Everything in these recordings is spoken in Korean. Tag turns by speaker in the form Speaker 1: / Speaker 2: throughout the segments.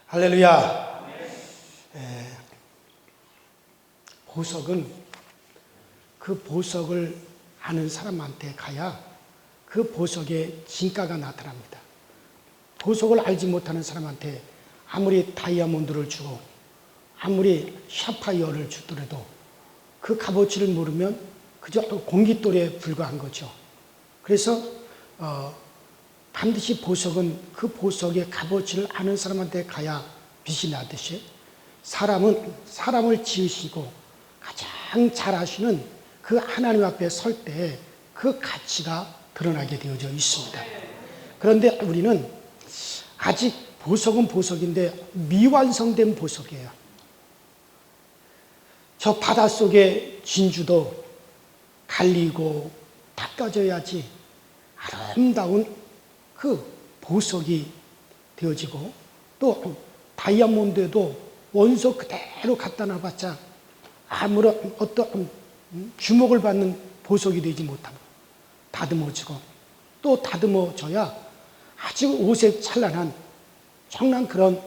Speaker 1: 할렐루야. 보석은 그 보석을 아는 사람한테 가야 그 보석의 진가가 나타납니다. 보석을 알지 못하는 사람한테 아무리 다이아몬드를 주고 아무리 샤파이어를 주더라도 그 값어치를 모르면 그저 공깃돌에 불과한 거죠. 그래서 반드시 보석은 그 보석의 값어치를 아는 사람한테 가야 빛이 나듯이 사람은 사람을 지으시고 가장 잘 아시는 그 하나님 앞에 설 때 그 가치가 드러나게 되어져 있습니다. 그런데 우리는 아직 보석은 보석인데 미완성된 보석이에요. 저 바닷속의 진주도 갈리고 닦아져야지 아름다운 그 보석이 되어지고, 또 다이아몬드에도 원소 그대로 갖다 놔봤자 아무런 어떤 주목을 받는 보석이 되지 못하고 다듬어지고 또 다듬어져야 아주 오색 찬란한 청란 그런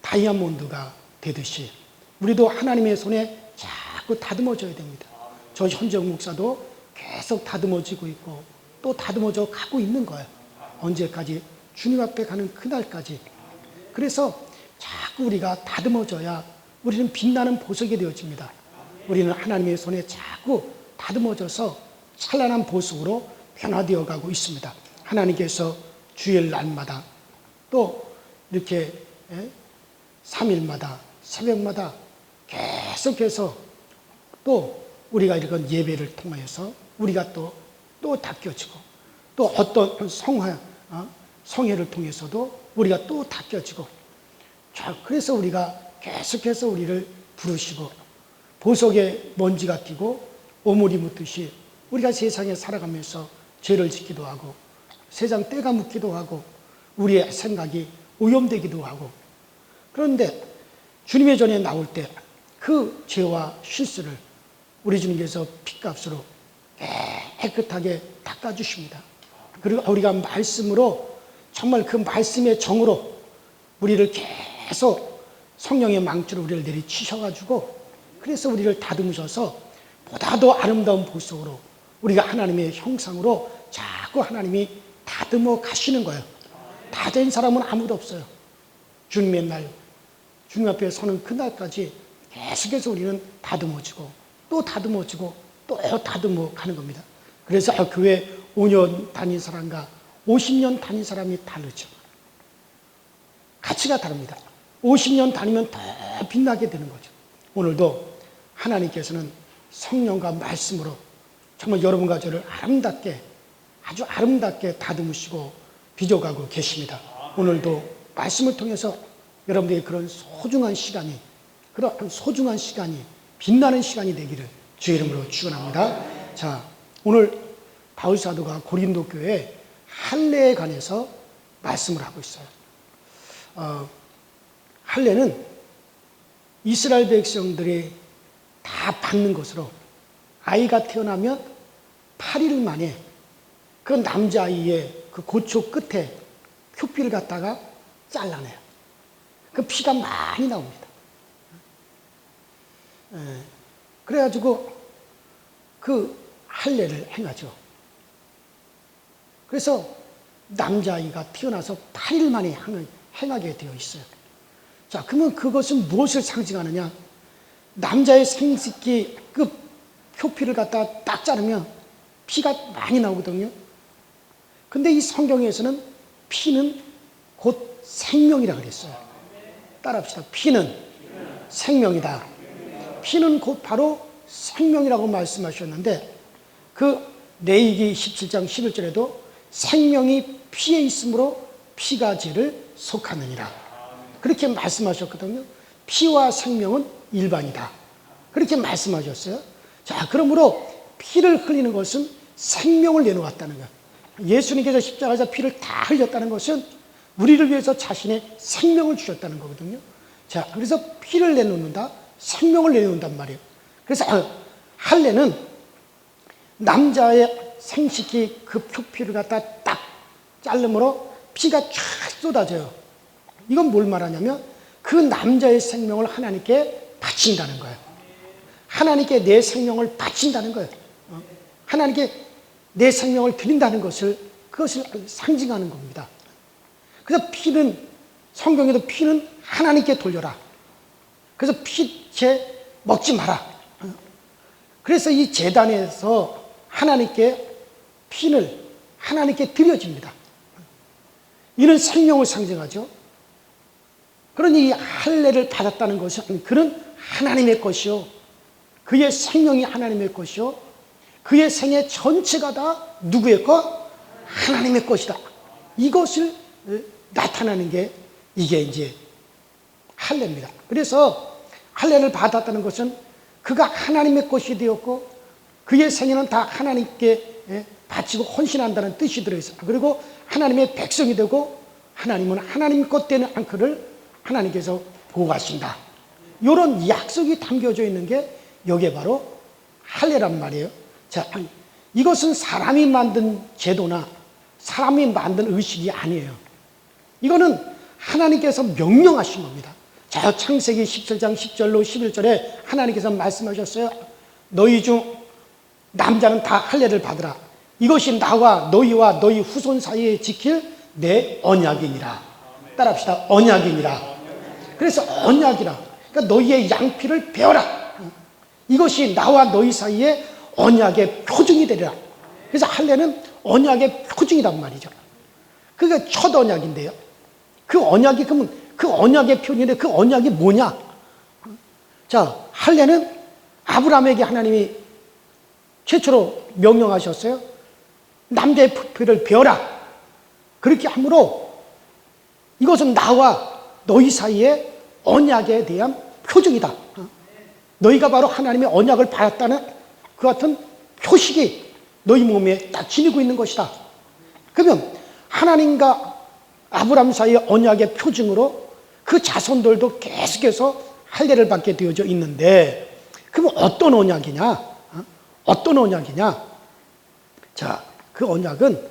Speaker 1: 다이아몬드가 되듯이 우리도 하나님의 손에 자꾸 다듬어져야 됩니다. 저 현정 목사도 계속 다듬어지고 있고 또 다듬어져 가고 있는 거예요. 언제까지? 주님 앞에 가는 그날까지. 그래서 자꾸 우리가 다듬어져야 우리는 빛나는 보석이 되어집니다. 우리는 하나님의 손에 자꾸 다듬어져서 찬란한 보석으로 변화되어 가고 있습니다. 하나님께서 주일 날마다 또 이렇게 3일마다 새벽마다 계속해서 또 우리가 이런 예배를 통해서 우리가 또 닦여지고 또 어떤 성회를 통해서도 우리가 또 닦여지고, 그래서 우리가 계속해서 우리를 부르시고 보석에 먼지가 끼고 오물이 묻듯이 우리가 세상에 살아가면서 죄를 짓기도 하고 세상 때가 묻기도 하고 우리의 생각이 오염되기도 하고, 그런데 주님의 전에 나올 때 그 죄와 실수를 우리 주님께서 핏값으로 깨끗하게 닦아주십니다. 그리고 우리가 말씀으로 정말 그 말씀의 정으로 우리를 계속 성령의 망치로 우리를 내리치셔가지고 그래서 우리를 다듬으셔서 보다 더 아름다운 보석으로 우리가 하나님의 형상으로 자꾸 하나님이 다듬어 가시는 거예요. 다 된 사람은 아무도 없어요. 주님의 날, 주님 앞에 서는 그날까지 계속해서 우리는 다듬어지고 또 다듬어지고 또 다듬어 가는 겁니다. 그래서 교회 5년 다닌 사람과 50년 다닌 사람이 다르죠. 가치가 다릅니다. 50년 다니면 더 빛나게 되는 거죠. 오늘도 하나님께서는 성령과 말씀으로 정말 여러분과 저를 아름답게, 아주 아름답게 다듬으시고 빚어가고 계십니다. 오늘도 말씀을 통해서 여러분들의 그런 소중한 시간이, 빛나는 시간이 되기를 주의 이름으로 축원합니다. 자, 오늘 바울 사도가 고린도 교회 할례에 관해서 말씀을 하고 있어요. 할례는 이스라엘 백성들이 다 받는 것으로 아이가 태어나면 8일 만에 그 남자아이의 그 고초 끝에 표피를 갖다가 잘라내요. 그 피가 많이 나옵니다. 그래가지고 그 할례를 행하죠. 그래서 남자아이가 태어나서 8일 만에 행하게 되어 있어요. 자, 그러면 그것은 무엇을 상징하느냐? 남자의 생식기 그 표피를 갖다 딱 자르면 피가 많이 나오거든요. 근데 이 성경에서는 피는 곧 생명이라 그랬어요. 따라합시다. 피는 생명이다. 피는 곧 바로 생명이라고 말씀하셨는데 그 레위기 17장 11절에도 생명이 피에 있으므로 피가 죄를 속하느니라. 그렇게 말씀하셨거든요. 피와 생명은 일반이다. 그렇게 말씀하셨어요. 자, 그러므로 피를 흘리는 것은 생명을 내놓았다는 거예요. 예수님께서 십자가에서 피를 다 흘렸다는 것은 우리를 위해서 자신의 생명을 주셨다는 거거든요. 자, 그래서 피를 내놓는다, 생명을 내놓는단 말이에요. 그래서 할례는 남자의 생식기 그 표피를 갖다 딱 자르므로 피가 쫙 쏟아져요. 이건 뭘 말하냐면 그 남자의 생명을 하나님께 바친다는 거예요. 하나님께 내 생명을 바친다는 거예요. 하나님께 내 생명을 드린다는 것을, 그것을 상징하는 겁니다. 그래서 피는, 성경에도 피는 하나님께 돌려라. 그래서 피채 먹지 마라. 그래서 이 제단에서 하나님께 피를 하나님께 드려집니다. 이는 생명을 상징하죠. 그러니 이 할례를 받았다는 것은 그는 하나님의 것이요, 그의 생명이 하나님의 것이요, 그의 생애 전체가 다 누구의 것? 하나님의 것이다. 이것을 나타나는 게 이게 이제 할례입니다. 그래서 할례를 받았다는 것은 그가 하나님의 것이 되었고 그의 생애는 다 하나님께 바치고 헌신한다는 뜻이 들어있어요. 그리고 하나님의 백성이 되고 하나님은 하나님 것 되는 그를 하나님께서 보호하신다. 이런 약속이 담겨져 있는 게 여기에 바로 할례란 말이에요. 자, 이것은 사람이 만든 제도나 사람이 만든 의식이 아니에요. 이거는 하나님께서 명령하신 겁니다. 자, 창세기 17장 10절로 11절에 하나님께서 말씀하셨어요. 너희 중 남자는 다 할례를 받으라. 이것이 나와 너희와 너희 후손 사이에 지킬 내 언약이니라. 따라합시다. 언약이니라. 그래서 언약이라. 그러니까 너희의 양피를 베어라. 이것이 나와 너희 사이에 언약의 표징이 되리라. 그래서 할례는 언약의 표징이란 말이죠. 그게 첫 언약인데요. 그 언약이 그러면 그 언약의 표징인데 그 언약이 뭐냐? 자, 할례는 아브라함에게 하나님이 최초로 명령하셨어요. 남자의 피를 베어라. 그렇게 함으로 이것은 나와 너희 사이에 언약에 대한 표징이다. 너희가 바로 하나님의 언약을 받았다는 그 같은 표식이 너희 몸에 딱 지니고 있는 것이다. 그러면 하나님과 아브라함 사이의 언약의 표징으로 그 자손들도 계속해서 할례를 받게 되어져 있는데, 그럼 어떤 언약이냐? 어떤 언약이냐? 자, 그 언약은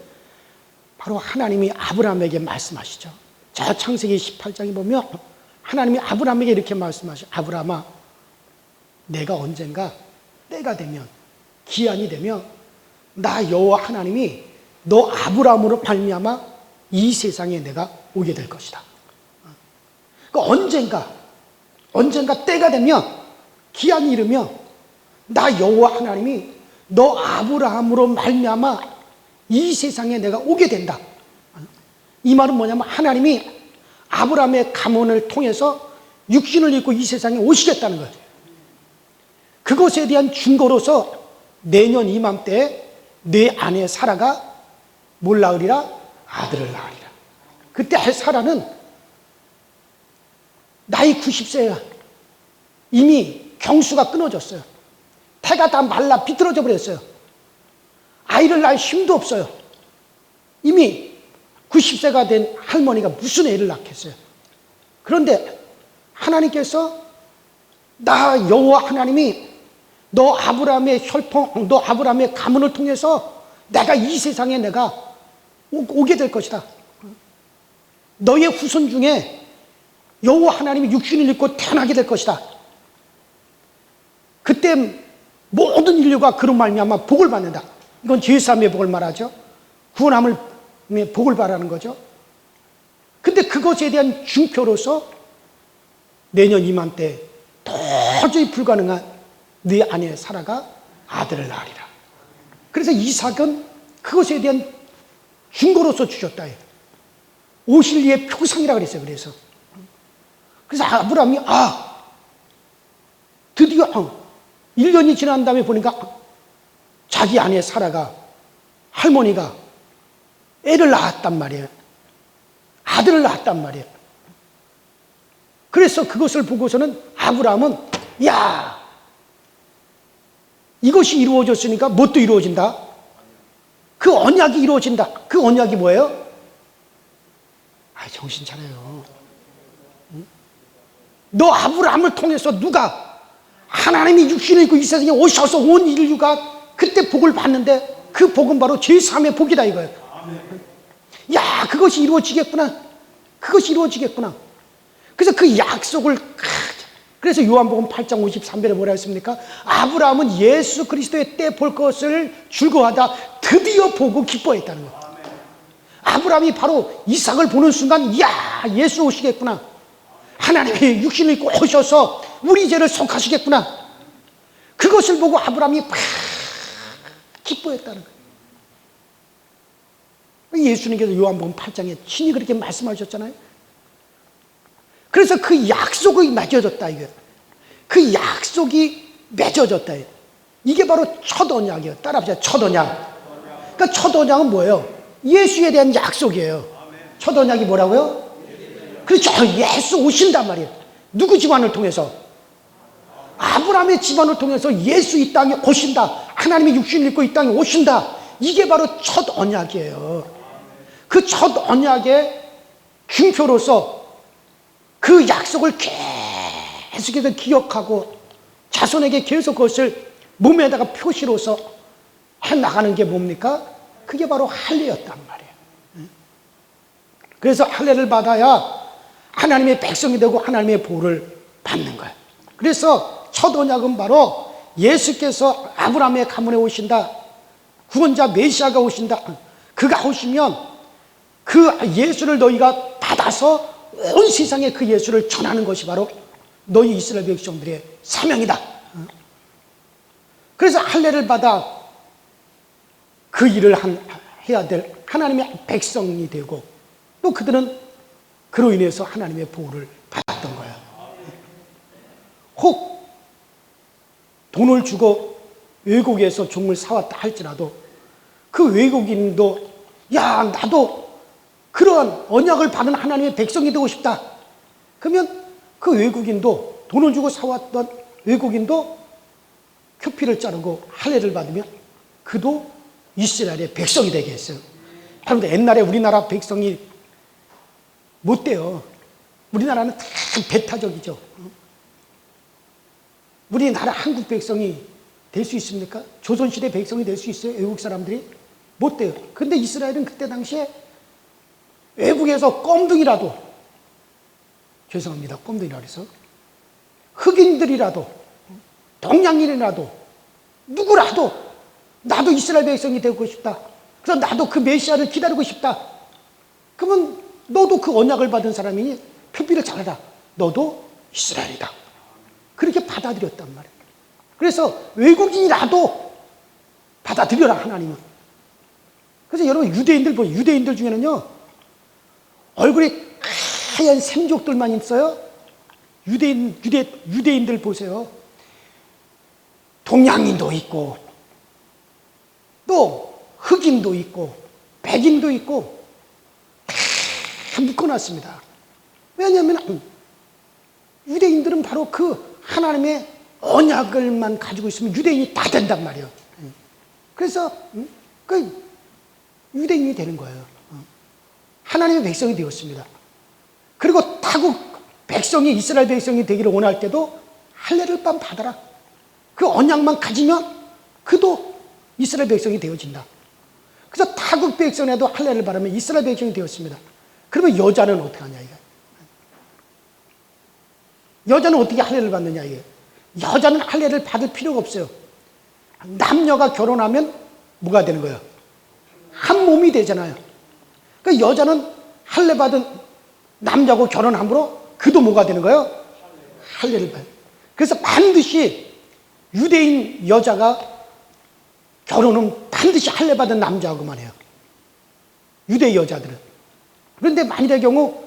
Speaker 1: 바로 하나님이 아브라함에게 말씀하시죠. 자, 창세기 18장에 보면 하나님이 아브라함에게 이렇게 말씀하시죠. 아브라함아, 내가 언젠가 때가 되면, 기한이 되면 나 여호와 하나님이 너 아브라함으로 말미암아 이 세상에 내가 오게 될 것이다. 그러니까 언젠가 때가 되면, 기한이 이르면 나 여호와 하나님이 너 아브라함으로 말미암아 이 세상에 내가 오게 된다. 이 말은 뭐냐면 하나님이 아브라함의 가문을 통해서 육신을 입고 이 세상에 오시겠다는 거예요. 그것에 대한 증거로서 내년 이맘때에 내 아내 사라가 뭘 낳으리라? 아들을 낳으리라. 그때 사라는 나이 90세야. 이미 경수가 끊어졌어요. 태가 다 말라 비틀어져 버렸어요. 아이를 낳을 힘도 없어요. 이미 90세가 된 할머니가 무슨 애를 낳겠어요. 그런데 하나님께서 나 여호와 하나님이 너 아브라함의 혈통, 너 아브라함의 가문을 통해서 내가 이 세상에 내가 오게 될 것이다. 너의 후손 중에 여호와 하나님이 육신을 입고 태어나게 될 것이다. 그때 모든 인류가 그런 말미암아 복을 받는다. 이건 죄사함의 복을 말하죠. 구원함을 복을 바라는 거죠. 근데 그것에 대한 증표로서 내년 이맘때 도저히 불가능한 네 아내 사라가 아들을 낳으리라. 그래서 이삭은 그것에 대한 증거로서 주셨다. 오실리의 표상이라 그랬어요. 그래서 아브라함이 드디어 1년이 지난 다음에 보니까 자기 아내 사라가, 할머니가 애를 낳았단 말이에요. 아들을 낳았단 말이에요. 그래서 그것을 보고서는 아브라함은 야, 이것이 이루어졌으니까 뭣도 이루어진다. 그 언약이 이루어진다. 그 언약이 뭐예요? 정신 차려요. 너 아브라함을 통해서 누가 하나님이 육신을 입고 이 세상에 오셔서 온 인류가 그때 복을 받는데 그 복은 바로 제3의 복이다 이거예요. 야, 그것이 이루어지겠구나. 그것이 이루어지겠구나. 그래서 그 약속을, 그래서 요한복음 8장 53절에 뭐라 했습니까? 아브라함은 예수 그리스도의 때 볼 것을 즐거워하다 드디어 보고 기뻐했다는 거예요. 아브라함이 바로 이삭을 보는 순간, 이야, 예수 오시겠구나. 하나님이 육신을 입고 오셔서 우리 죄를 속하시겠구나. 그것을 보고 아브라함이 막 기뻐했다는 거예요. 예수님께서 요한복음 8장에 친히 그렇게 말씀하셨잖아요. 그래서 그 약속이 맺어졌다, 이거예요. 그 약속이 맺어졌다. 이게 바로 첫 언약이에요. 따라합시다. 첫 언약. 그러니까 첫 언약은 뭐예요? 예수에 대한 약속이에요. 첫 언약이 뭐라고요? 그렇죠. 예수 오신단 말이에요. 누구 집안을 통해서? 아브라함의 집안을 통해서 예수 이 땅에 오신다. 하나님이 육신을 입고 이 땅에 오신다. 이게 바로 첫 언약이에요. 그 첫 언약의 증표로서 그 약속을 계속해서 기억하고 자손에게 계속 그것을 몸에다가 표시로서 해나가는 게 뭡니까? 그게 바로 할례였단 말이에요. 그래서 할례를 받아야 하나님의 백성이 되고 하나님의 보호를 받는 거예요. 그래서 첫 언약은 바로 예수께서 아브라함의 가문에 오신다. 구원자 메시아가 오신다. 그가 오시면 그 예수를 너희가 받아서 온 세상에 그 예수를 전하는 것이 바로 너희 이스라엘 백성들의 사명이다. 그래서 할례를 받아 그 일을 해야 될 하나님의 백성이 되고, 또 그들은 그로 인해서 하나님의 보호를 받았던 거예요. 혹 돈을 주고 외국에서 종을 사왔다 할지라도 그 외국인도, 야, 나도 그러한 언약을 받은 하나님의 백성이 되고 싶다. 그러면 그 외국인도, 돈을 주고 사왔던 외국인도 표피를 자르고 할례를 받으면 그도 이스라엘의 백성이 되게 했어요. 여러분들, 옛날에 우리나라 백성이 못 돼요. 우리나라는 다 배타적이죠. 우리나라 한국 백성이 될 수 있습니까? 조선시대 백성이 될 수 있어요? 외국 사람들이? 못 돼요. 근데 이스라엘은 그때 당시에 외국에서 껌둥이라도, 죄송합니다, 껌둥이라 그래서, 흑인들이라도, 동양인이라도, 누구라도 나도 이스라엘 백성이 되고 싶다. 그래서 나도 그 메시아를 기다리고 싶다. 그러면 너도 그 언약을 받은 사람이니 표피를 잘해라. 너도 이스라엘이다. 그렇게 받아들였단 말이에요. 그래서 외국인이라도 받아들여라, 하나님은. 그래서 여러분, 유대인들 보세요. 유대인들 중에는요, 얼굴에 하얀 샘족들만 있어요. 유대인들 보세요. 동양인도 있고, 또 흑인도 있고, 백인도 있고, 다 묶어놨습니다. 왜냐하면 유대인들은 바로 그 하나님의 언약을만 가지고 있으면 유대인이 다 된단 말이에요. 그래서 그 유대인이 되는 거예요. 하나님의 백성이 되었습니다. 그리고 타국 백성이 이스라엘 백성이 되기를 원할 때도 할례를 받아라. 그 언약만 가지면 그도 이스라엘 백성이 되어진다. 그래서 타국 백성에도 할례를 받으면 이스라엘 백성이 되었습니다. 그러면 여자는 어떻게 하냐, 이게. 여자는 어떻게 할례를 받느냐, 이게. 여자는 할례를 받을 필요가 없어요. 남녀가 결혼하면 뭐가 되는 거예요? 한 몸이 되잖아요. 그러니까 여자는 할례 받은 남자하고 결혼함으로 그도 뭐가 되는 거예요? 할례를 받아요. 그래서 반드시 유대인 여자가 결혼은 반드시 할례 받은 남자하고만 해요. 유대 여자들은. 그런데 만일의 경우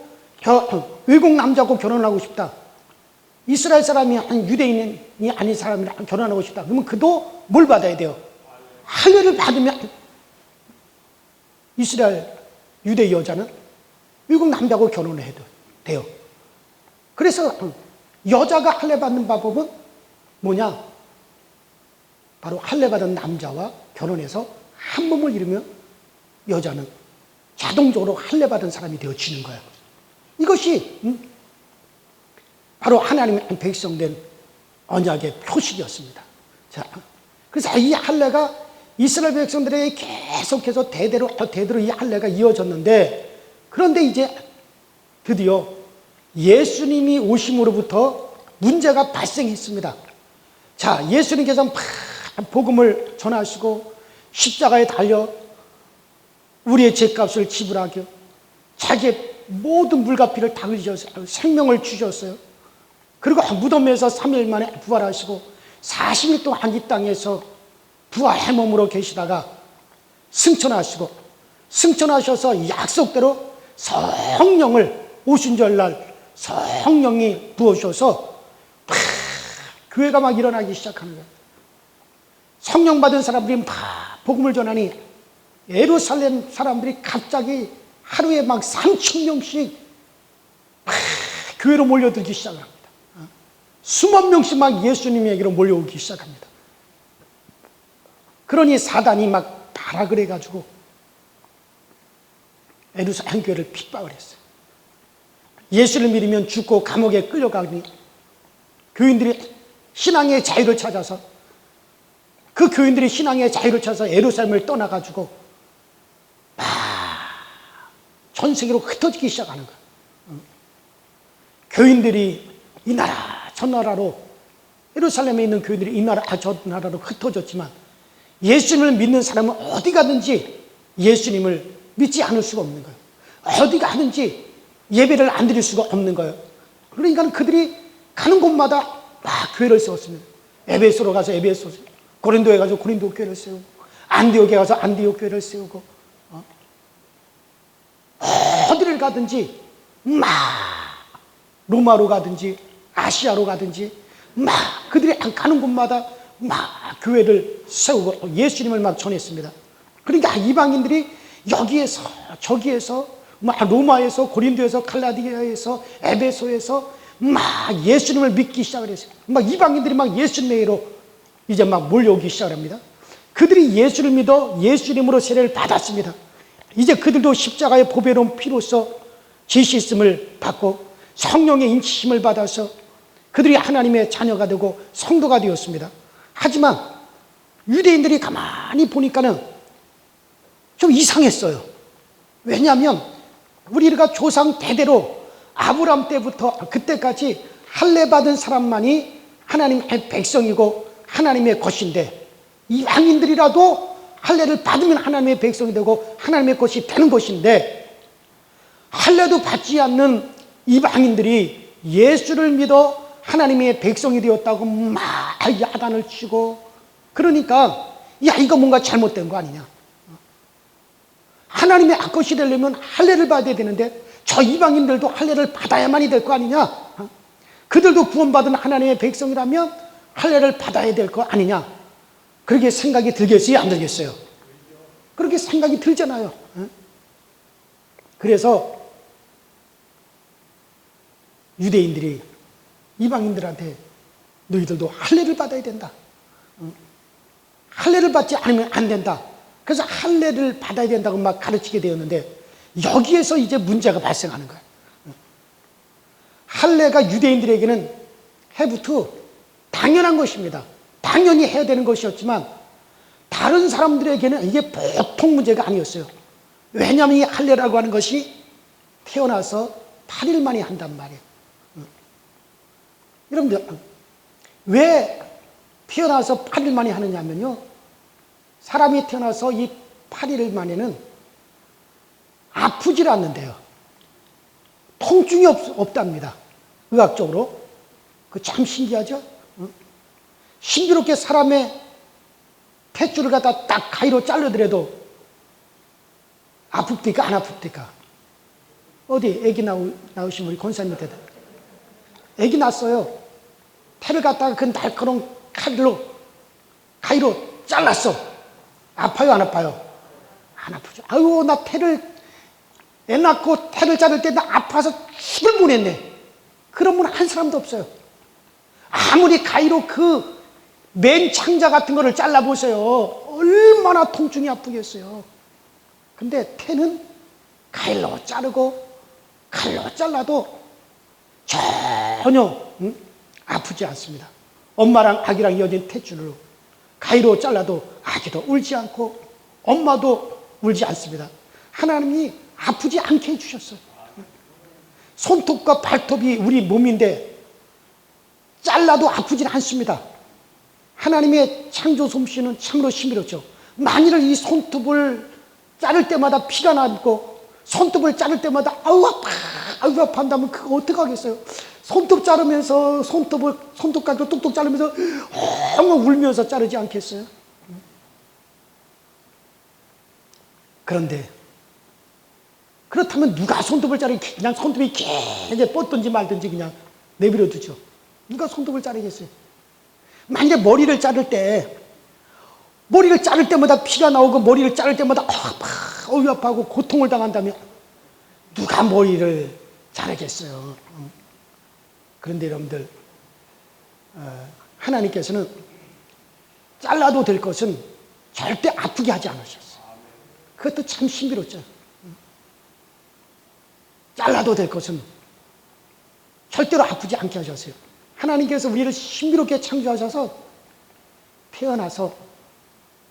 Speaker 1: 외국 남자하고 결혼하고 싶다. 이스라엘 사람이 아닌 유대인이 아닌 사람이랑 결혼하고 싶다. 그러면 그도 뭘 받아야 돼요? 할례를 받으면 이스라엘 유대 여자는 외국 남자하고 결혼을 해도 돼요. 그래서 여자가 할례 받는 방법은 뭐냐? 바로 할례 받은 남자와 결혼해서 한 몸을 이루면 여자는 자동적으로 할례 받은 사람이 되어지는 거예요. 이것이 바로 하나님의 백성된 언약의 표식이었습니다. 자, 그래서 이 할례가 이스라엘 백성들에게 계속해서 대대로 이 할례가 이어졌는데, 그런데 이제 드디어 예수님이 오심으로부터 문제가 발생했습니다. 자, 예수님께서 막 복음을 전하시고 십자가에 달려 우리의 죄값을 지불하고 자기의 모든 물과 피를 다 흘리셔서 생명을 주셨어요. 그리고 무덤에서 3일 만에 부활하시고 40일 동안 이 땅에서 부활의 몸으로 계시다가 승천하셔서 약속대로 성령을 오순절날 성령이 부어주셔서 교회가 막 일어나기 시작하는 거예요. 성령 받은 사람들이 막 복음을 전하니 예루살렘 사람들이 갑자기 하루에 막 3,000명씩 교회로 몰려들기 시작합니다. 수만 명씩 막 예수님에게로 몰려오기 시작합니다. 그러니 사단이 막 발악을 해가지고 예루살렘 교회를 핍박을 했어요. 예수를 믿으면 죽고 감옥에 끌려가니 교인들이 신앙의 자유를 찾아서 그 교인들이 신앙의 자유를 찾아서 예루살렘을 떠나가지고 전 세계로 흩어지기 시작하는 거예요. 교인들이 이 나라 저 나라로, 예루살렘에 있는 교인들이 이 나라 저 나라로 흩어졌지만 예수님을 믿는 사람은 어디 가든지 예수님을 믿지 않을 수가 없는 거예요. 어디 가든지 예배를 안 드릴 수가 없는 거예요. 그러니까 그들이 가는 곳마다 교회를 세웠습니다. 에베소로 가서 에베소, 고린도에 가서 고린도 교회를 세우고, 안디옥에 가서 안디옥 교회를 세우고, 어디를 가든지 로마로 가든지 아시아로 가든지 그들이 가는 곳마다 교회를 세우고 예수님을 전했습니다. 그러니까 이방인들이 여기에서 저기에서 로마에서 고린도에서 갈라디아에서 에베소에서 예수님을 믿기 시작을 했어요. 이방인들이 예수님에게로 이제 몰려오기 시작합니다. 그들이 예수를 믿어 예수님으로 세례를 받았습니다. 이제 그들도 십자가의 보배로운 피로써 죄 씻음을 받고 성령의 인치심을 받아서 그들이 하나님의 자녀가 되고 성도가 되었습니다. 하지만 유대인들이 가만히 보니까는 좀 이상했어요. 왜냐하면 우리가 조상 대대로 아브라함 때부터 그때까지 할례 받은 사람만이 하나님의 백성이고 하나님의 것인데, 이방인들이라도 할례를 받으면 하나님의 백성이 되고 하나님의 것이 되는 것인데, 할례도 받지 않는 이방인들이 예수를 믿어 하나님의 백성이 되었다고 야단을 치고, 그러니까 이거 뭔가 잘못된 거 아니냐, 하나님의 것이 되려면 할례를 받아야 되는데 저 이방인들도 할례를 받아야만이 될 거 아니냐, 그들도 구원받은 하나님의 백성이라면 할례를 받아야 될 거 아니냐, 그렇게 생각이 들겠어요, 안 들겠어요? 그렇게 생각이 들잖아요. 그래서 유대인들이 이방인들한테 너희들도 할례를 받아야 된다, 할례를 받지 않으면 안 된다, 그래서 할례를 받아야 된다고 가르치게 되었는데, 여기에서 이제 문제가 발생하는 거예요. 할례가 유대인들에게는 해부터 당연한 것입니다. 당연히 해야 되는 것이었지만 다른 사람들에게는 이게 보통 문제가 아니었어요. 왜냐하면 이 할례라고 하는 것이 태어나서 8일 만에 한단 말이에요. 여러분들, 왜 태어나서 8일 만에 하느냐면요, 사람이 태어나서 이 8일 만에는 아프질 않는데요, 통증이 없답니다. 의학적으로. 그 참 신기하죠? 신비롭게 사람의 탯줄을 갖다 딱 가위로 잘라더라도 아픕니까? 안 아픕니까? 어디 애기 나오신 우리 권사님한테 애기 낳았어요. 태를 갖다가 그 날카로운 가위로 잘랐어. 아파요, 안 아파요? 안 아프죠. 아유, 나 애 낳고 태를 자를 때 나 아파서 죽을 뻔했네. 그런 분 한 사람도 없어요. 아무리 가위로 그 맨 창자 같은 거를 잘라보세요. 얼마나 통증이 아프겠어요. 근데 태는 가위로 자르고 칼로 잘라도 전혀 아프지 않습니다. 엄마랑 아기랑 이어진 탯줄로 가위로 잘라도 아기도 울지 않고 엄마도 울지 않습니다. 하나님이 아프지 않게 해주셨어요. 손톱과 발톱이 우리 몸인데 잘라도 아프진 않습니다. 하나님의 창조 솜씨는 참으로 신비롭죠. 만일 이 손톱을 자를 때마다 피가 나고 손톱을 자를 때마다 아우 아파 아우 아파 한다면 그거 어떡하겠어요. 손톱 자르면서 손톱 가지고 뚝뚝 자르면서 엉엉 울면서 자르지 않겠어요? 그런데 그렇다면 누가 손톱을 자르기 그냥 손톱이 길게 뻗든지 말든지 그냥 내버려 두죠. 누가 손톱을 자르겠어요? 만약에 머리를 자를 때마다 피가 나오고 머리를 자를 때마다 아파 어이 아파하고 고통을 당한다면 누가 머리를 자르겠어요? 그런데 여러분들 하나님께서는 잘라도 될 것은 절대 아프게 하지 않으셨어요. 그것도 참 신비롭죠. 잘라도 될 것은 절대로 아프지 않게 하셨어요. 하나님께서 우리를 신비롭게 창조하셔서 태어나서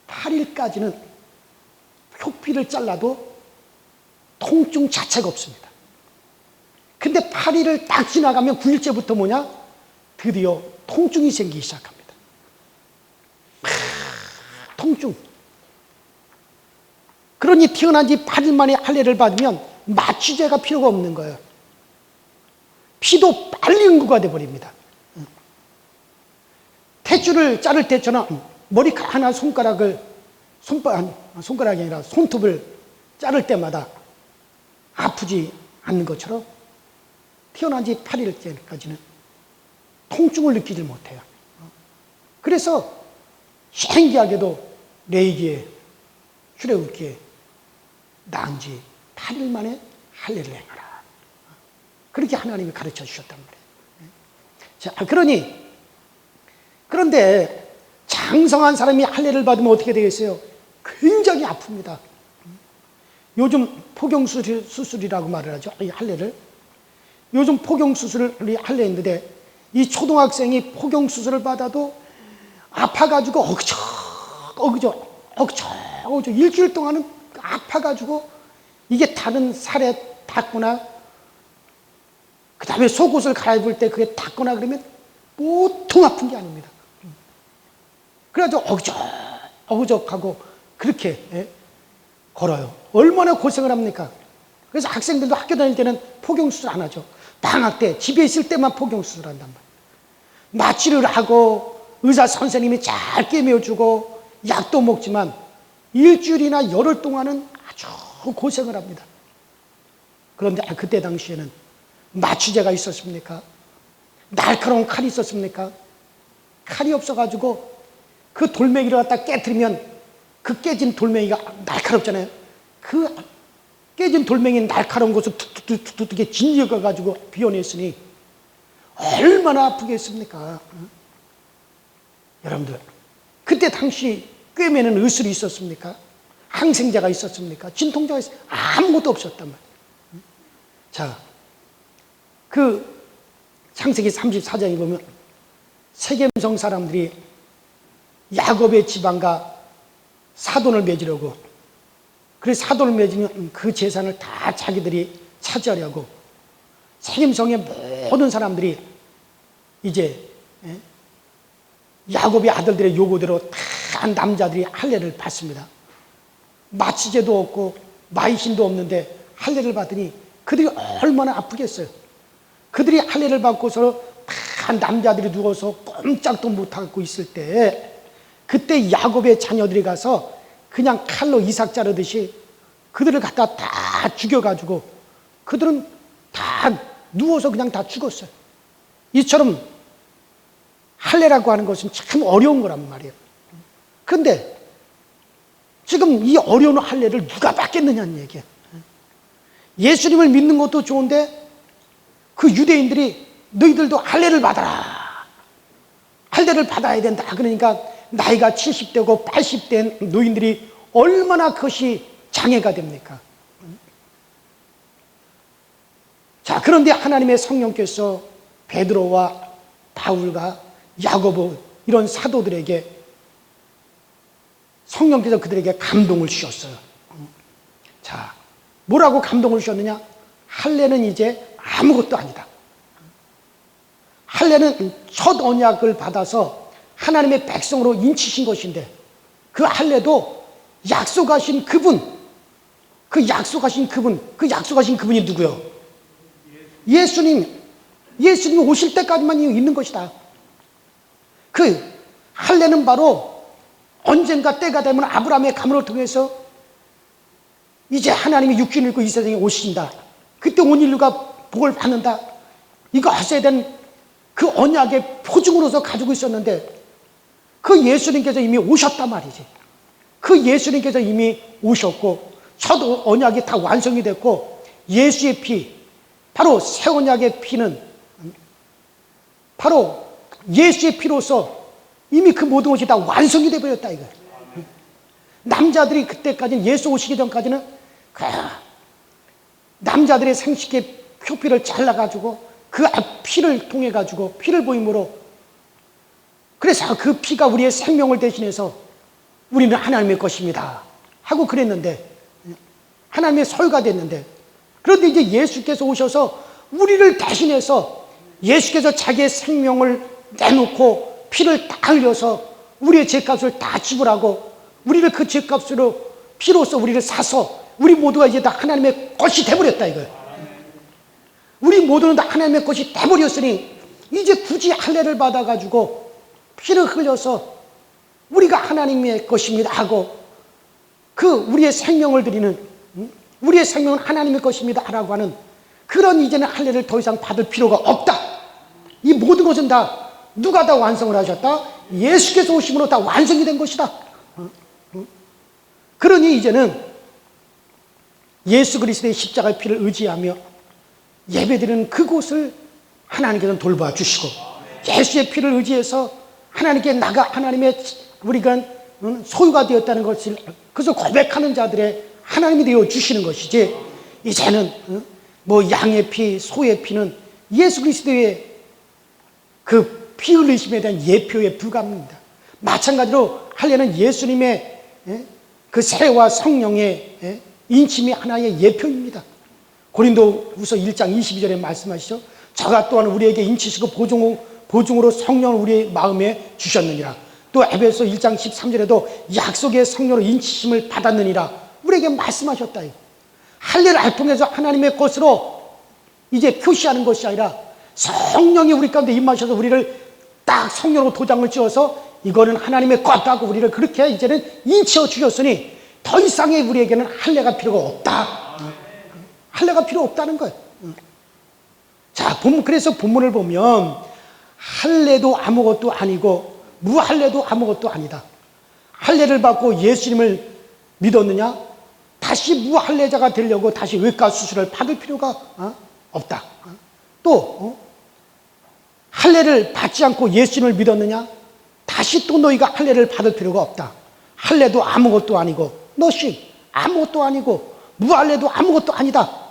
Speaker 1: 8일까지는 표피를 잘라도 통증 자체가 없습니다. 근데 8일을 딱 지나가면 9일째부터 뭐냐? 드디어 통증이 생기기 시작합니다. 통증. 그러니 태어난 지 8일 만에 할례를 받으면 마취제가 필요가 없는 거예요. 피도 빨리 응고가 돼버립니다. 탯줄을 자를 때처럼 머리카락 하나 손가락이 아니라 손톱을 자를 때마다 아프지 않는 것처럼 태어난 지 8일째까지는 통증을 느끼질 못해요. 그래서 신기하게도 레이기에 출애굽기에 낳은 지 8일 만에 할례를 행하라. 그렇게 하나님이 가르쳐 주셨단 말이에요. 자, 그런데 장성한 사람이 할례를 받으면 어떻게 되겠어요? 굉장히 아픕니다. 요즘 포경수술이라고 말을 하죠. 이 할례를. 요즘 포경수술을 할례했는데 이 초등학생이 포경수술을 받아도 아파가지고 어그저 일주일 동안은 아파가지고 이게 다른 살에 닿거나 그 다음에 속옷을 갈아입을 때 그게 닿거나 그러면 보통 아픈 게 아닙니다. 그래가지고 어그적하고 그렇게 걸어요. 얼마나 고생을 합니까? 그래서 학생들도 학교 다닐 때는 포경수술 안 하죠. 방학 때 집에 있을 때만 포경수술 한단 말이에요. 마취를 하고 의사 선생님이 잘 꿰매주고 약도 먹지만 일주일이나 열흘 동안은 아주 고생을 합니다. 그런데 그때 당시에는 마취제가 있었습니까? 날카로운 칼이 있었습니까? 칼이 없어가지고 그 돌멩이를 갖다 깨트리면 그 깨진 돌멩이가 날카롭잖아요. 그 깨진 돌멩이 날카로운 것을 툭툭툭툭 진력해가지고 비워냈으니 얼마나 아프겠습니까? 여러분들, 그때 당시 꿰매는 의술이 있었습니까? 항생제가 있었습니까? 진통제가 아무것도 없었단 말이에요. 자, 그 창세기 34장에 보면 세겜성 사람들이 야곱의 지방과 사돈을 맺으려고, 그래서 사돈을 맺으면 그 재산을 다 자기들이 차지하려고 세겜성의 모든 사람들이 이제 야곱의 아들들의 요구대로 다 남자들이 할례를 받습니다. 마취제도 없고 마이신도 없는데 할례를 받으니 그들이 얼마나 아프겠어요. 그들이 할례를 받고서 다 남자들이 누워서 꼼짝도 못하고 있을 때 그때 야곱의 자녀들이 가서 그냥 칼로 이삭 자르듯이 그들을 갖다 다 죽여가지고 그들은 다 누워서 그냥 다 죽었어요. 이처럼 할례라고 하는 것은 참 어려운 거란 말이에요. 그런데 지금 이 어려운 할례를 누가 받겠느냐는 얘기예요. 예수님을 믿는 것도 좋은데 그 유대인들이 너희들도 할례를 받아라. 할례를 받아야 된다. 그러니까 나이가 70대고 80된 노인들이 얼마나 그것이 장애가 됩니까? 자, 그런데 하나님의 성령께서 베드로와 바울과 야고보 이런 사도들에게 성령께서 그들에게 감동을 주셨어요. 자, 뭐라고 감동을 주셨느냐? 할례는 이제 아무것도 아니다. 할례는 첫 언약을 받아서 하나님의 백성으로 인치신 것인데 그 할례도 약속하신 그분, 그 약속하신 그분이 누구요? 예수님이 오실 때까지만 있는 것이다. 그 할례는 바로 언젠가 때가 되면 아브라함의 가문을 통해서 이제 하나님이 육신을 입고 이 세상에 오신다. 그때 온 인류가 복을 받는다. 이거 하셔야 된 그 언약의 표징으로서 가지고 있었는데 그 예수님께서 이미 오셨단 말이지. 그 예수님께서 이미 오셨고 첫 언약이 다 완성이 됐고 예수의 피, 바로 새 언약의 피는 바로 예수의 피로서 이미 그 모든 것이 다 완성이 되어버렸다 이거. 남자들이 그때까지는 예수 오시기 전까지는 남자들의 생식의 표피를 잘라가지고 그 피를 통해 가지고 피를 보임으로 그래서 그 피가 우리의 생명을 대신해서 우리는 하나님의 것입니다 하고 그랬는데 하나님의 소유가 됐는데 그런데 이제 예수께서 오셔서 우리를 대신해서 예수께서 자기의 생명을 내놓고 피를 다 흘려서 우리의 죄값을 다 지불하고 우리를 그 죄값으로 피로써 우리를 사서 우리 모두가 이제 다 하나님의 것이 돼버렸다 이거예요. 우리 모두는 다 하나님의 것이 돼버렸으니 이제 굳이 할례를 받아가지고 피를 흘려서 우리가 하나님의 것입니다 하고 그 우리의 생명을 드리는 우리의 생명은 하나님의 것입니다 라고 하는 그런 이제는 할례를 더 이상 받을 필요가 없다. 이 모든 것은 다 누가 다 완성을 하셨다? 예수께서 오심으로 다 완성이 된 것이다. 그러니 이제는 예수 그리스도의 십자가의 피를 의지하며 예배드리는 그곳을 하나님께서는 돌봐 주시고 예수의 피를 의지해서 하나님께 나가 하나님의 우리가 소유가 되었다는 것을 그래서 고백하는 자들의 하나님이 되어 주시는 것이지 이제는 뭐 양의 피, 소의 피는 예수 그리스도의 그 피 흘리심에 대한 예표에 불과합니다. 마찬가지로 할례는 예수님의 그 세와 성령의 인침이 하나의 예표입니다. 고린도후서 1장 22절에 말씀하시죠. 저가 또한 우리에게 인치시고 보증으로 성령을 우리의 마음에 주셨느니라. 또 에베소 1장 13절에도 약속의 성령으로 인치심을 받았느니라 우리에게 말씀하셨다. 할례를 통해서 하나님의 것으로 이제 표시하는 것이 아니라 성령이 우리 가운데 임하셔서 우리를 딱 성령으로 도장을 찍어서 이거는 하나님의 것다고 우리를 그렇게 이제는 인치어 주셨으니 더 이상의 우리에게는 할례가 필요가 없다. 할례가 필요 없다는 거예요. 자, 그래서 본문을 보면 할례도 아무것도 아니고 무할례도 아무것도 아니다. 할례를 받고 예수님을 믿었느냐? 다시 무할례자가 되려고 다시 외과 수술을 받을 필요가 없다. 또 할례를 받지 않고 예수님을 믿었느냐? 다시 또 너희가 할례를 받을 필요가 없다. 할례도 아무것도 아니고 너시 아무것도 아니고 무할례도 아무것도 아니다.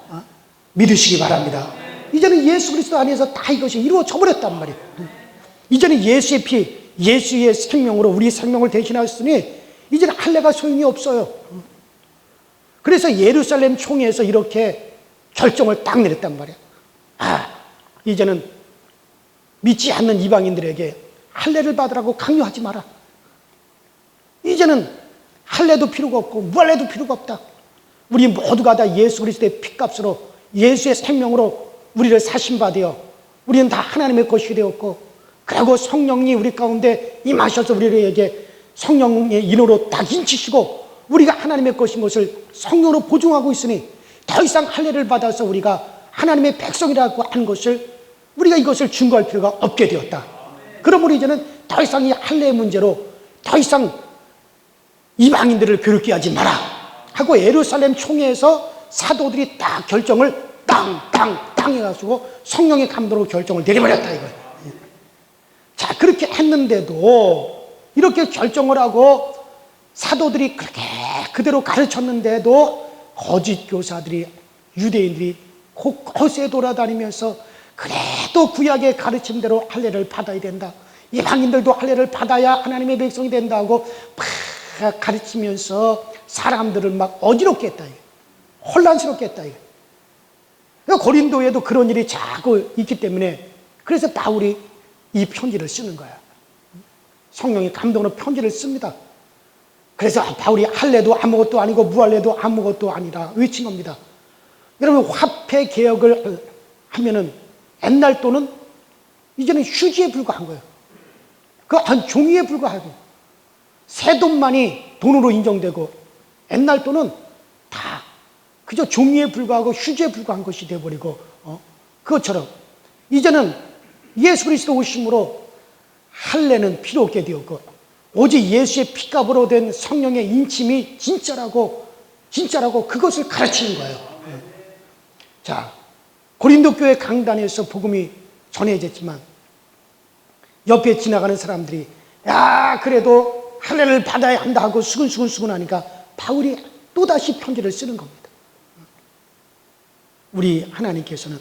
Speaker 1: 믿으시기 바랍니다. 이제는 예수 그리스도 안에서 다 이것이 이루어져 버렸단 말이에요. 이제는 예수의 피, 예수의 생명으로 우리 생명을 대신하셨으니 이제는 할례가 소용이 없어요. 그래서 예루살렘 총회에서 이렇게 결정을 딱 내렸단 말이에요. 이제는 믿지 않는 이방인들에게 할례를 받으라고 강요하지 마라. 이제는 할례도 필요가 없고 무할례도 필요가 없다. 우리 모두가 다 예수 그리스도의 피값으로 예수의 생명으로 우리를 사신받으여 우리는 다 하나님의 것이 되었고 그리고 성령이 우리 가운데 임하셔서 우리에게 성령의 인으로 딱 인치시고 우리가 하나님의 것인 것을 성령으로 보증하고 있으니 더 이상 할례를 받아서 우리가 하나님의 백성이라고 하는 것을 우리가 이것을 증거할 필요가 없게 되었다. 그러므로 이제는 더 이상 이 할례의 문제로 더 이상 이방인들을 괴롭게 하지 마라 하고 예루살렘 총회에서 사도들이 딱 결정을 땅 해가지고 성령의 감동으로 결정을 내려버렸다 이거예요. 자, 그렇게 했는데도 이렇게 결정을 하고 사도들이 그렇게 그대로 가르쳤는데도 거짓 교사들이 유대인들이 곳곳에 돌아다니면서 그래도 구약의 가르침대로 할례를 받아야 된다. 이방인들도 할례를 받아야 하나님의 백성이 된다고 막 가르치면서 사람들을 막 어지럽게 했다. 혼란스럽게 했다. 고린도에도 그런 일이 자꾸 있기 때문에 그래서 바울이 이 편지를 쓰는 거야. 성령이 감동으로 편지를 씁니다. 그래서 바울이 할례도 아무것도 아니고 무할례도 아무것도 아니라 외친 겁니다. 여러분, 화폐 개혁을 하면은 옛날 돈은 이제는 휴지에 불과한 거예요. 그 한 종이에 불과하고 새 돈만이 돈으로 인정되고 옛날 돈은 다 그저 종이에 불과하고 휴지에 불과한 것이 되어버리고 그것처럼 이제는 예수 그리스도 오심으로 할례는 필요 없게 되었고 오직 예수의 피값으로 된 성령의 인침이 진짜라고 그것을 가르치는 거예요. 자, 고린도 교회 강단에서 복음이 전해졌지만 옆에 지나가는 사람들이 야, 그래도 할례를 받아야 한다 하고 수근수근 하니까 바울이 또다시 편지를 쓰는 겁니다. 우리 하나님께서는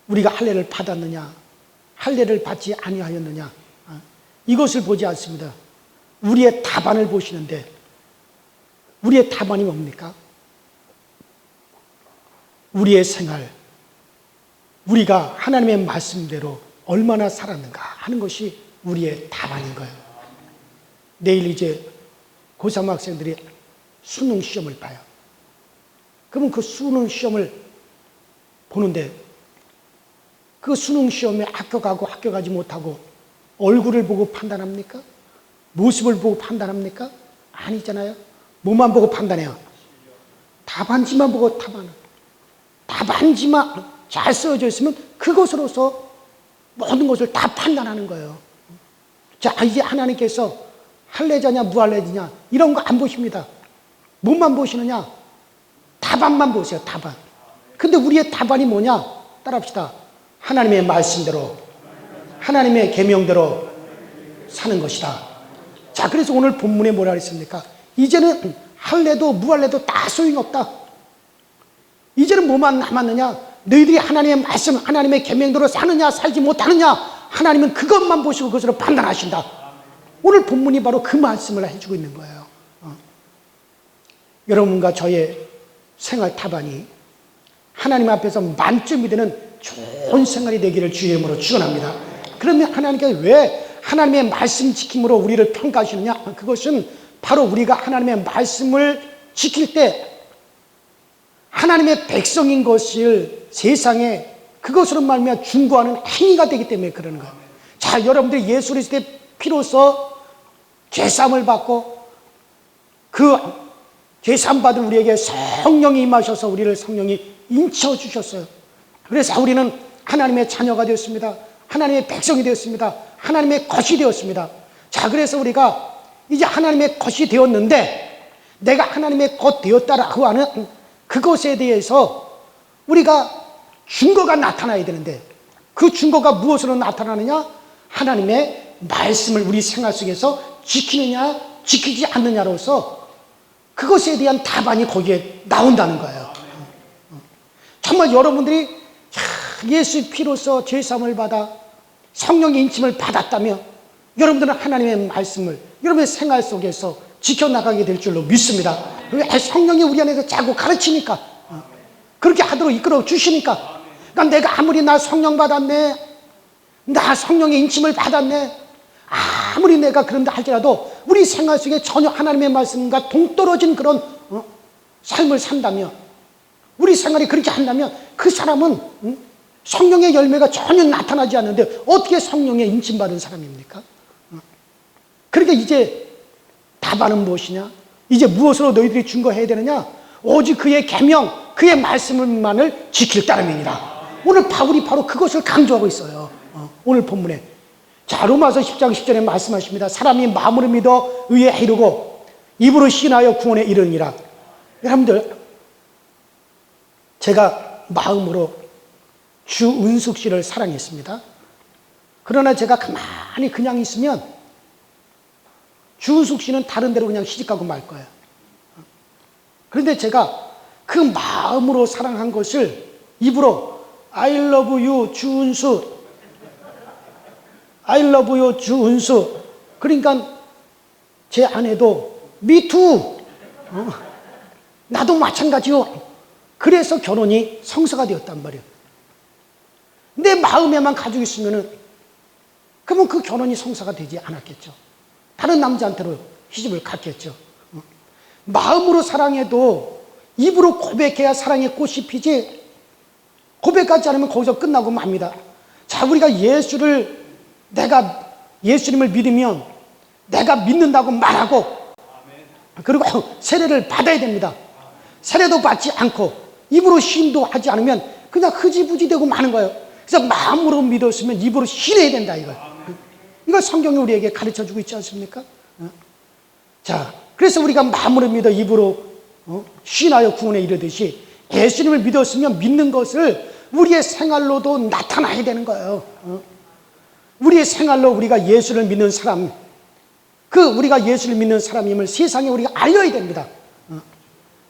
Speaker 1: 우리가 할례를 받았느냐 할례를 받지 아니하였느냐 이것을 보지 않습니다. 우리의 답안을 보시는데 우리의 답안이 뭡니까? 우리의 생활, 우리가 하나님의 말씀대로 얼마나 살았는가 하는 것이 우리의 답안인 거예요. 내일 이제 고3 학생들이 수능 시험을 봐요. 그러면 그 수능 시험을 보는데 그 수능 시험에 합격하고 합격하지 못하고 얼굴을 보고 판단합니까? 모습을 보고 판단합니까? 아니잖아요. 뭐만 보고 판단해요? 답안지만 보고 답안지만 잘 쓰여져 있으면 그것으로서 모든 것을 다 판단하는 거예요. 자, 이제 하나님께서 할례자냐 무할례자냐 이런 거 안 보십니다. 뭐만 보시느냐? 답안만 보세요. 답안. 근데 우리의 답안이 뭐냐? 따라합시다. 하나님의 말씀대로 하나님의 계명대로 사는 것이다. 자, 그래서 오늘 본문에 뭐라 그랬습니까? 이제는 할례도 무할례도 다 소용없다. 이제는 뭐만 남았느냐? 너희들이 하나님의 말씀, 하나님의 계명대로 사느냐 살지 못하느냐 하나님은 그것만 보시고 그것으로 판단하신다. 오늘 본문이 바로 그 말씀을 해주고 있는 거예요. 여러분과 저의 생활 답안이 하나님 앞에서 만점이 되는 좋은 생활이 되기를 주의 이름으로 축원합니다. 그러면 하나님께서 왜 하나님의 말씀 지킴으로 우리를 평가하시느냐? 그것은 바로 우리가 하나님의 말씀을 지킬 때 하나님의 백성인 것을 세상에 그것으로 말미암아 중고하는 행위가 되기 때문에 그러는 거예요. 자, 여러분들이 예수 그리스도의 피로서 죄사함을 받고 그 죄사함 받은 우리에게 성령이 임하셔서 우리를 성령이 인쳐 주셨어요. 그래서 우리는 하나님의 자녀가 되었습니다. 하나님의 백성이 되었습니다. 하나님의 것이 되었습니다. 자, 그래서 우리가 이제 하나님의 것이 되었는데 내가 하나님의 것 되었다라고 하는 그것에 대해서 우리가 증거가 나타나야 되는데 그 증거가 무엇으로 나타나느냐? 하나님의 말씀을 우리 생활 속에서 지키느냐 지키지 않느냐로서 그것에 대한 답안이 거기에 나온다는 거예요. 정말 여러분들이 예수의 피로서 죄사함을 받아 성령의 인침을 받았다면 여러분들은 하나님의 말씀을 여러분의 생활 속에서 지켜나가게 될 줄로 믿습니다. 성령이 우리 안에서 자꾸 가르치니까 그렇게 하도록 이끌어 주시니까 그러니까 내가 아무리 나 성령 받았네 나 성령의 인침을 받았네 아무리 내가 그런다 할지라도 우리 생활 속에 전혀 하나님의 말씀과 동떨어진 그런 삶을 산다면 우리 생활이 그렇게 한다면 그 사람은 성령의 열매가 전혀 나타나지 않는데 어떻게 성령의 인침받은 사람입니까? 그러니까 이제 답안은 무엇이냐? 이제 무엇으로 너희들이 증거해야 되느냐? 오직 그의 계명, 그의 말씀만을 지킬 따름이니라. 오늘 바울이 바로 그것을 강조하고 있어요. 오늘 본문에. 자, 로마서 10장 10절에 말씀하십니다. 사람이 마음으로 믿어 의에 이르고 입으로 시인하여 구원에 이르니라. 여러분들, 제가 마음으로 주은숙 씨를 사랑했습니다. 그러나 제가 가만히 그냥 있으면 주은숙 씨는 다른 데로 그냥 시집가고 말 거예요. 그런데 제가 그 마음으로 사랑한 것을 입으로 I love you 주은숙 I love you 주은숙 그러니까 제 아내도 me too 나도 마찬가지요. 그래서 결혼이 성사가 되었단 말이에요. 내 마음에만 가지고 있으면은 그러면 그 결혼이 성사가 되지 않았겠죠. 다른 남자한테로 시집을 갔겠죠. 마음으로 사랑해도 입으로 고백해야 사랑의 꽃이 피지, 고백하지 않으면 거기서 끝나고 맙니다. 자, 우리가 내가 예수님을 믿으면 내가 믿는다고 말하고, 그리고 세례를 받아야 됩니다. 세례도 받지 않고 입으로 시인도 하지 않으면 그냥 흐지부지 되고 마는 거예요. 그래서 마음으로 믿었으면 입으로 시인해야 된다, 이거 성경이 우리에게 가르쳐주고 있지 않습니까? 자, 그래서 우리가 마음으로 믿어 입으로 시인하여 구원에 이르듯이 예수님을 믿었으면 믿는 것을 우리의 생활로도 나타나야 되는 거예요. 우리의 생활로 우리가 예수를 믿는 사람, 우리가 예수를 믿는 사람임을 세상에 우리가 알려야 됩니다.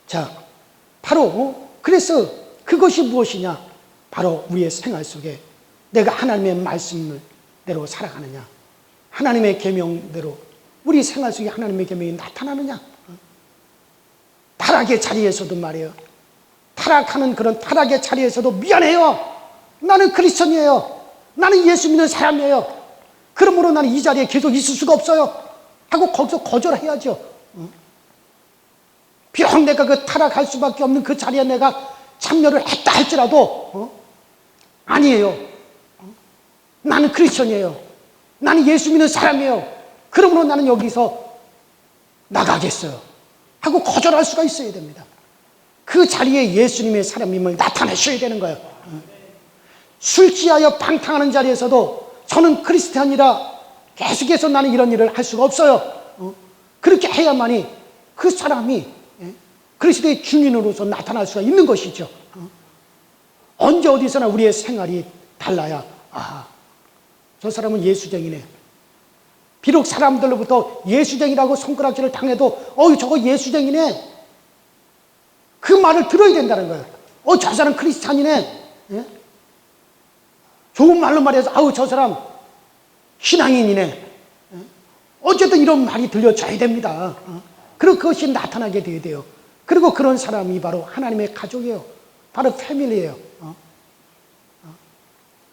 Speaker 1: 자, 바로 그래서 그것이 무엇이냐? 바로 우리의 생활 속에 내가 하나님의 말씀대로 살아가느냐, 하나님의 계명대로 우리 생활 속에 하나님의 계명이 나타나느냐. 타락의 자리에서도 말이에요, 타락하는 그런 타락의 자리에서도 미안해요, 나는 크리스천이에요, 나는 예수 믿는 사람이에요, 그러므로 나는 이 자리에 계속 있을 수가 없어요 하고 거기서 거절해야죠. 비록 내가 그 타락할 수밖에 없는 그 자리에 내가 참여를 했다 할지라도 아니에요, 나는 크리스천이에요, 나는 예수 믿는 사람이에요, 그러므로 나는 여기서 나가겠어요 하고 거절할 수가 있어야 됩니다. 그 자리에 예수님의 사람임을 나타내셔야 되는 거예요. 술 취하여 방탕하는 자리에서도 저는 크리스찬이라 계속해서 나는 이런 일을 할 수가 없어요. 그렇게 해야만이 그 사람이 그리스도의 증인으로서 나타날 수가 있는 것이죠. 언제 어디서나 우리의 생활이 달라야, 저 사람은 예수쟁이네. 비록 사람들로부터 예수쟁이라고 손가락질을 당해도 저거 예수쟁이네, 그 말을 들어야 된다는 거예요. 저 사람 크리스찬이네. 좋은 말로 말해서 저 사람 신앙인이네. 어쨌든 이런 말이 들려줘야 됩니다. 그리고 그것이 나타나게 돼야 돼요. 그리고 그런 사람이 바로 하나님의 가족이에요. 바로 패밀리예요.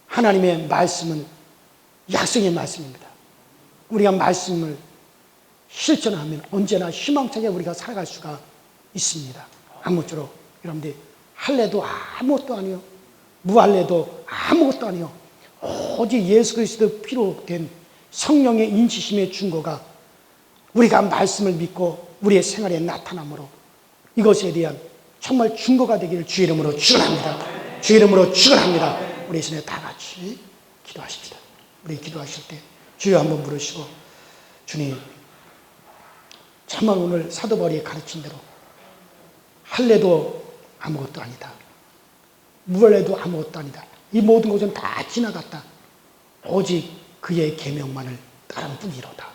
Speaker 1: 하나님의 말씀은 약속의 말씀입니다. 우리가 말씀을 실천하면 언제나 희망차게 우리가 살아갈 수가 있습니다. 아무쪼록 여러분들 할래도 아무것도 아니요, 무할래도 아무것도 아니요, 오직 예수 그리스도 피로 된 성령의 인치심의 증거가 우리가 말씀을 믿고 우리의 생활에 나타남으로 이것에 대한 정말 증거가 되기를 주의 이름으로 축원합니다. 주의 이름으로 축원합니다. 우리 이전에 다 같이 기도하십시다. 우리 기도하실 때 주여 한번 부르시고, 주님, 정말 오늘 사도 바울이 가르친 대로 할래도 아무것도 아니다, 무할래도 아무것도 아니다, 이 모든 것은 다 지나갔다, 오직 그의 계명만을 따를 뿐이로다,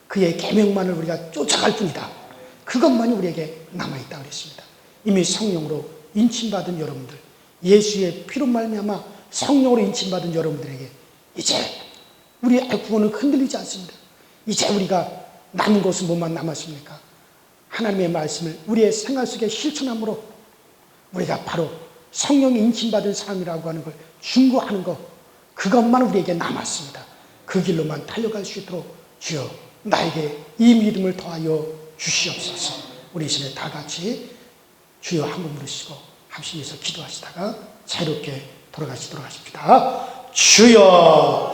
Speaker 1: 그의 계명만을 우리가 쫓아갈 뿐이다, 그것만이 우리에게 남아있다 그랬습니다. 이미 성령으로 인침받은 여러분들, 예수의 피로 말미암아 성령으로 인침받은 여러분들에게 이제 우리의 구원은 흔들리지 않습니다. 이제 우리가 남은 것은 뭐만 남았습니까? 하나님의 말씀을 우리의 생활 속에 실천함으로 우리가 바로 성령이 인침받은 사람이라고 하는 걸 증거하는 것, 그것만 우리에게 남았습니다. 그 길로만 달려갈 수 있도록 주여 나에게 이 믿음을 더하여 주시옵소서. 우리 이 시간에 다 같이 주여 한번 부르시고 합심해서 기도하시다가 자유롭게 돌아가시도록 하십시다. 주여.